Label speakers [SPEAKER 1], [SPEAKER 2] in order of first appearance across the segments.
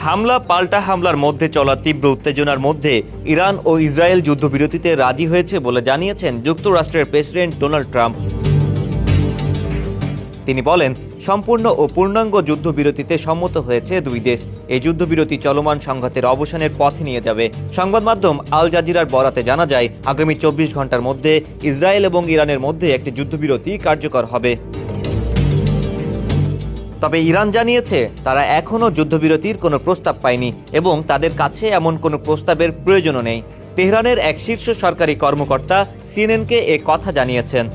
[SPEAKER 1] হামলা পাল্টা হামলার মধ্যে চলা তীব্র উত্তেজনার মধ্যে ইরান ও ইসরায়েল যুদ্ধবিরতিতে রাজি হয়েছে বলে জানিয়েছেন যুক্তরাষ্ট্রের প্রেসিডেন্ট ডোনাল্ড ট্রাম্প। তিনি বলেন, সম্পূর্ণ ও পূর্ণাঙ্গ যুদ্ধবিরতিতে সম্মত হয়েছে দুই দেশ। এই যুদ্ধবিরতি চলমান সংঘাতের অবসানের পথে নিয়ে যাবে। সংবাদ মাধ্যম আল জাজিরার বরাতে জানা যায়, আগামী 24 ঘন্টার মধ্যে ইসরায়েল এবং ইরানের মধ্যে একটি যুদ্ধবিরতি কার্যকর হবে। তবে ইরান জানিয়েছে তারা এখনও যুদ্ধবিরতির কোনো প্রস্তাব পায়নি এবং তাদের কাছে এমন কোনো প্রস্তাবের প্রয়োজনও নেই। তেহরানের এক শীর্ষ সরকারি কর্মকর্তা সিএনএনকে এ কথা জানিয়েছেন।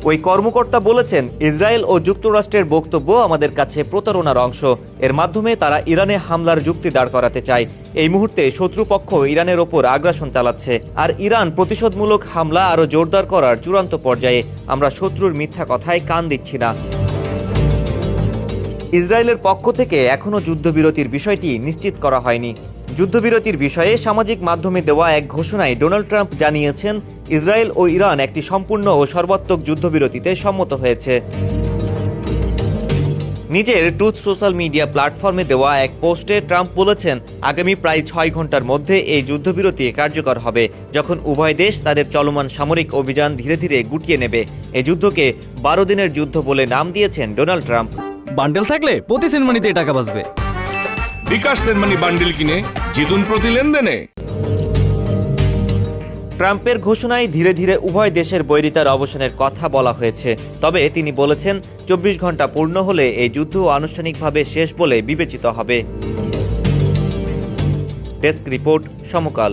[SPEAKER 1] ওই কর্মকর্তা বলেছেন, ইসরায়েল ও যুক্তরাষ্ট্রের বক্তব্য আমাদের কাছে প্রতারণার অংশ। এর মাধ্যমে তারা ইরানে হামলার যুক্তি দাঁড় করাতে চায়। এই মুহূর্তে শত্রুপক্ষ ইরানের ওপর আগ্রাসন চালাচ্ছে, আর ইরান প্রতিশোধমূলক হামলা আরও জোরদার করার চূড়ান্ত পর্যায়ে। আমরা শত্রুর মিথ্যা কথায় কান দিচ্ছি না। ইসরায়েলের পক্ষ থেকে এখনও যুদ্ধবিরতির বিষয়টি নিশ্চিত করা হয়নি। যুদ্ধবিরতির বিষয়ে সামাজিক মাধ্যমে দেওয়া এক ঘোষণায় ডোনাল্ড ট্রাম্প জানিয়েছেন, ইসরায়েল ও ইরান একটি সম্পূর্ণ ও সর্বাত্মক যুদ্ধবিরতিতে সম্মত হয়েছে। নিজের ট্রুথ সোশ্যাল মিডিয়া প্ল্যাটফর্মে দেওয়া এক পোস্টে ট্রাম্প বলেছেন, আগামী প্রায় 6 ঘন্টার মধ্যে এই যুদ্ধবিরতি কার্যকর হবে, যখন উভয় দেশ তাদের চলমান সামরিক অভিযান ধীরে ধীরে গুটিয়ে নেবে। এই যুদ্ধকে 12 দিনের যুদ্ধ বলে নাম দিয়েছেন ডোনাল্ড ট্রাম্প।
[SPEAKER 2] বান্ডেল থাকলে প্রতি সেনমানিতে টাকা বাঁচবে।
[SPEAKER 3] বিকাশ সেনমানি বান্ডেল কিনে জিতুন প্রতি লেনদেনে।
[SPEAKER 1] ট্রাম্পের ঘোষণায় ধীরে ধীরে উভয় দেশের বৈরিতার অবসানের কথা বলা হয়েছে। তবে তিনি বলেছেন, 24 ঘন্টা পূর্ণ হলে এই যুদ্ধ আনুষ্ঠানিকভাবে শেষ বলে বিবেচিত হবে। ডেস্ক রিপোর্ট, সমকাল।